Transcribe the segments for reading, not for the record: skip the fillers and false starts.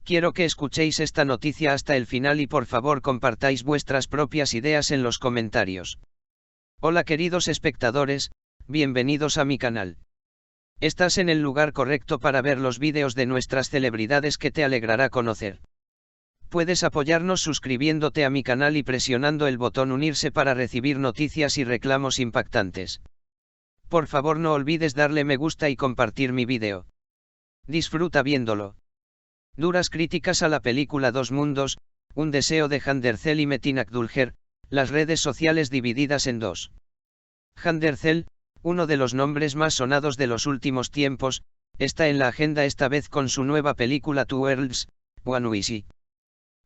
Quiero que escuchéis esta noticia hasta el final y por favor compartáis vuestras propias ideas en los comentarios. Hola queridos espectadores, bienvenidos a mi canal. Estás en el lugar correcto para ver los vídeos de nuestras celebridades que te alegrará conocer. Puedes apoyarnos suscribiéndote a mi canal y presionando el botón unirse para recibir noticias y reclamos impactantes. Por favor no olvides darle me gusta y compartir mi vídeo. Disfruta viéndolo. Duras críticas a la película Dos Mundos, un deseo de Hande Erçel y Metin Akdülker, las redes sociales divididas en dos. Hande Erçel, uno de los nombres más sonados de los últimos tiempos, está en la agenda esta vez con su nueva película Two Worlds, One Wish.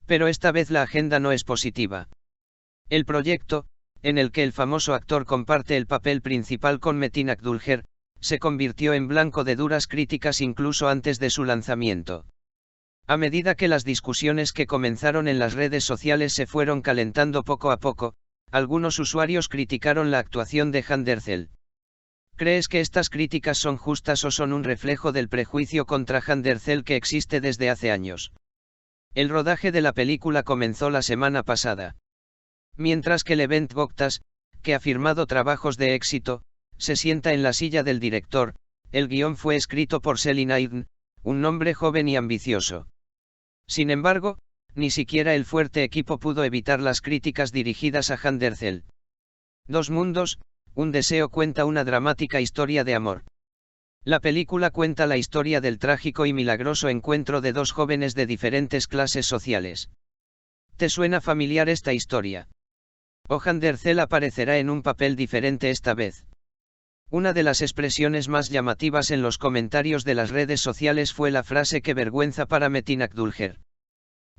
Pero esta vez la agenda no es positiva. El proyecto, en el que el famoso actor comparte el papel principal con Metin Akdülker, se convirtió en blanco de duras críticas incluso antes de su lanzamiento. A medida que las discusiones que comenzaron en las redes sociales se fueron calentando poco a poco, algunos usuarios criticaron la actuación de Hande Erçel. ¿Crees que estas críticas son justas o son un reflejo del prejuicio contra Hande Erçel que existe desde hace años? El rodaje de la película comenzó la semana pasada. Mientras que Levent Boktas, que ha firmado trabajos de éxito, se sienta en la silla del director, el guión fue escrito por Selin Aydın, un nombre joven y ambicioso. Sin embargo, ni siquiera el fuerte equipo pudo evitar las críticas dirigidas a Hande Erçel. Dos Mundos, un deseo cuenta una dramática historia de amor. La película cuenta la historia del trágico y milagroso encuentro de dos jóvenes de diferentes clases sociales. ¿Te suena familiar esta historia? ¿O Hande Erçel aparecerá en un papel diferente esta vez? Una de las expresiones más llamativas en los comentarios de las redes sociales fue la frase "qué vergüenza para Metin Akdülker".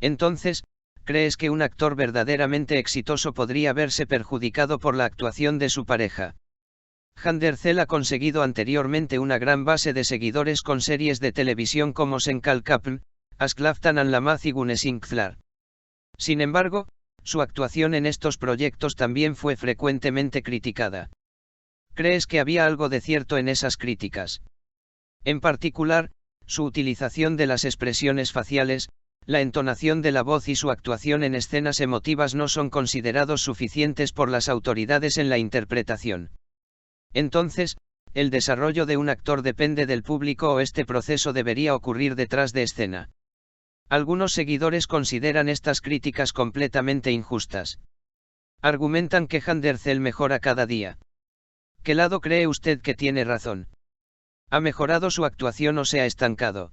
Entonces, ¿crees que un actor verdaderamente exitoso podría verse perjudicado por la actuación de su pareja? Hande Erçel ha conseguido anteriormente una gran base de seguidores con series de televisión como Sen Kalkapn, Asklaftan Anlamaz y Güneşinkler. Sin embargo, su actuación en estos proyectos también fue frecuentemente criticada. ¿Crees que había algo de cierto en esas críticas? En particular, su utilización de las expresiones faciales, la entonación de la voz y su actuación en escenas emotivas no son considerados suficientes por las autoridades en la interpretación. Entonces, ¿el desarrollo de un actor depende del público o este proceso debería ocurrir detrás de escena? Algunos seguidores consideran estas críticas completamente injustas. Argumentan que Hande Erçel mejora cada día. ¿Qué lado cree usted que tiene razón? ¿Ha mejorado su actuación o se ha estancado?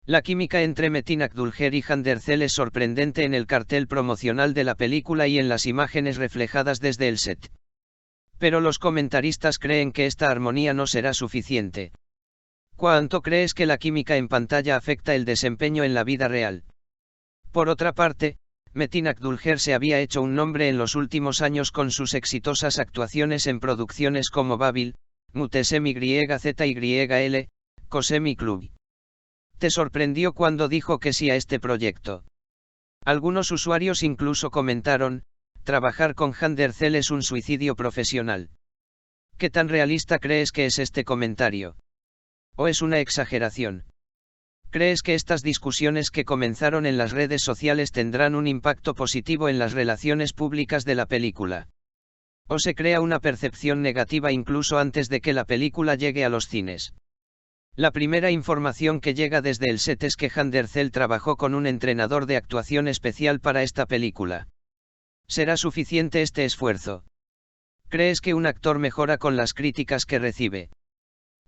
La química entre Metin Akdülker y Hande Erçel es sorprendente en el cartel promocional de la película y en las imágenes reflejadas desde el set. Pero los comentaristas creen que esta armonía no será suficiente. ¿Cuánto crees que la química en pantalla afecta el desempeño en la vida real? Por otra parte, Metin Akdülker se había hecho un nombre en los últimos años con sus exitosas actuaciones en producciones como Babil, Muhteşem YZYL, Cosem y Club. ¿Te sorprendió cuando dijo que sí a este proyecto? Algunos usuarios incluso comentaron: trabajar con Hande Erçel es un suicidio profesional. ¿Qué tan realista crees que es este comentario? ¿O es una exageración? ¿Crees que estas discusiones que comenzaron en las redes sociales tendrán un impacto positivo en las relaciones públicas de la película? ¿O se crea una percepción negativa incluso antes de que la película llegue a los cines? La primera información que llega desde el set es que Hande Erçel trabajó con un entrenador de actuación especial para esta película. ¿Será suficiente este esfuerzo? ¿Crees que un actor mejora con las críticas que recibe?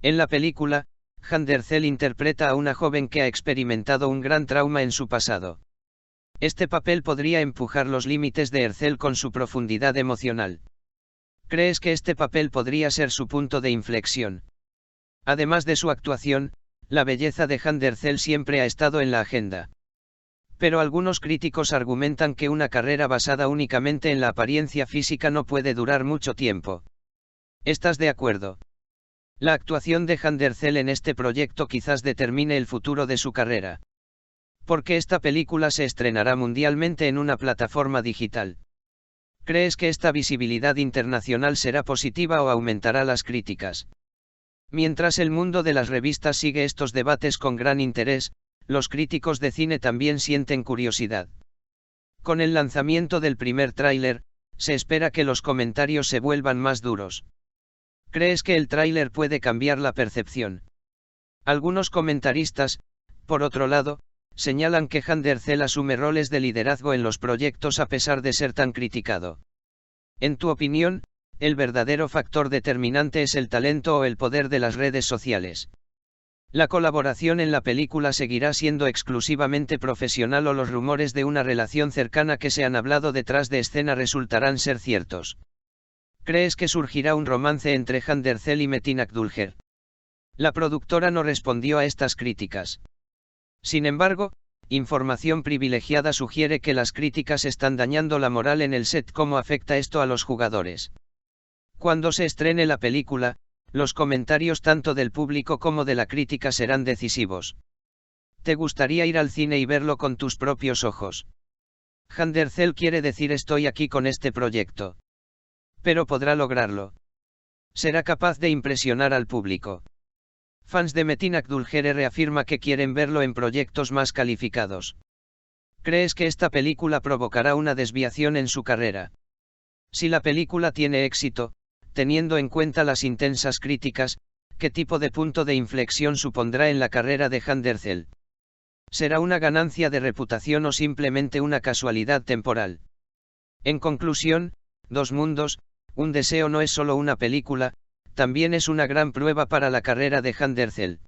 En la película, Hande Erçel interpreta a una joven que ha experimentado un gran trauma en su pasado. Este papel podría empujar los límites de Erçel con su profundidad emocional. ¿Crees que este papel podría ser su punto de inflexión? Además de su actuación, la belleza de Hande Erçel siempre ha estado en la agenda. Pero algunos críticos argumentan que una carrera basada únicamente en la apariencia física no puede durar mucho tiempo. ¿Estás de acuerdo? La actuación de Hande Erçel en este proyecto quizás determine el futuro de su carrera. Porque esta película se estrenará mundialmente en una plataforma digital. ¿Crees que esta visibilidad internacional será positiva o aumentará las críticas? Mientras el mundo de las revistas sigue estos debates con gran interés, los críticos de cine también sienten curiosidad. Con el lanzamiento del primer tráiler, se espera que los comentarios se vuelvan más duros. ¿Crees que el tráiler puede cambiar la percepción? Algunos comentaristas, por otro lado, señalan que Jand Erzel asume roles de liderazgo en los proyectos a pesar de ser tan criticado. En tu opinión, ¿el verdadero factor determinante es el talento o el poder de las redes sociales? ¿La colaboración en la película seguirá siendo exclusivamente profesional o los rumores de una relación cercana que se han hablado detrás de escena resultarán ser ciertos? ¿Crees que surgirá un romance entre Jand Erzel y Metin Akdülker? La productora no respondió a estas críticas. Sin embargo, información privilegiada sugiere que las críticas están dañando la moral en el set. ¿Cómo afecta esto a los jugadores? Cuando se estrene la película, los comentarios tanto del público como de la crítica serán decisivos. ¿Te gustaría ir al cine y verlo con tus propios ojos? Jand Erzel quiere decir estoy aquí con este proyecto. Pero podrá lograrlo. ¿Será capaz de impresionar al público? Fans de Metin Akdülker reafirma que quieren verlo en proyectos más calificados. ¿Crees que esta película provocará una desviación en su carrera? Si la película tiene éxito, teniendo en cuenta las intensas críticas, ¿qué tipo de punto de inflexión supondrá en la carrera de Jand Erzel? ¿Será una ganancia de reputación o simplemente una casualidad temporal? En conclusión, Dos mundos, un deseo no es solo una película, también es una gran prueba para la carrera de Jand Erzel.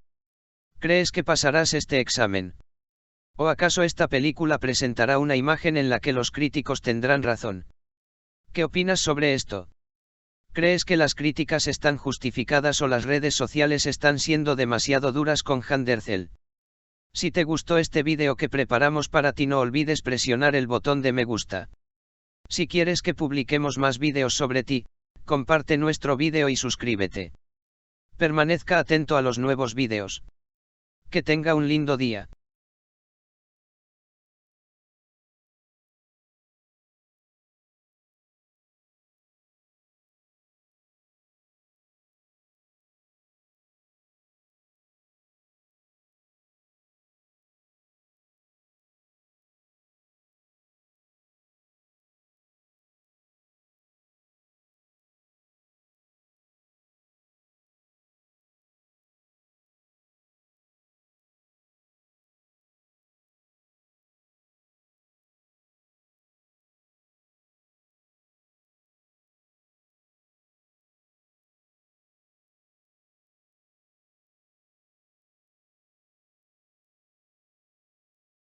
¿Crees que pasarás este examen? ¿O acaso esta película presentará una imagen en la que los críticos tendrán razón? ¿Qué opinas sobre esto? ¿Crees que las críticas están justificadas o las redes sociales están siendo demasiado duras con Jand Erzel? Si te gustó este vídeo que preparamos para ti, no olvides presionar el botón de me gusta. Si quieres que publiquemos más vídeos sobre ti, comparte nuestro vídeo y suscríbete. Permanezca atento a los nuevos vídeos. Que tenga un lindo día.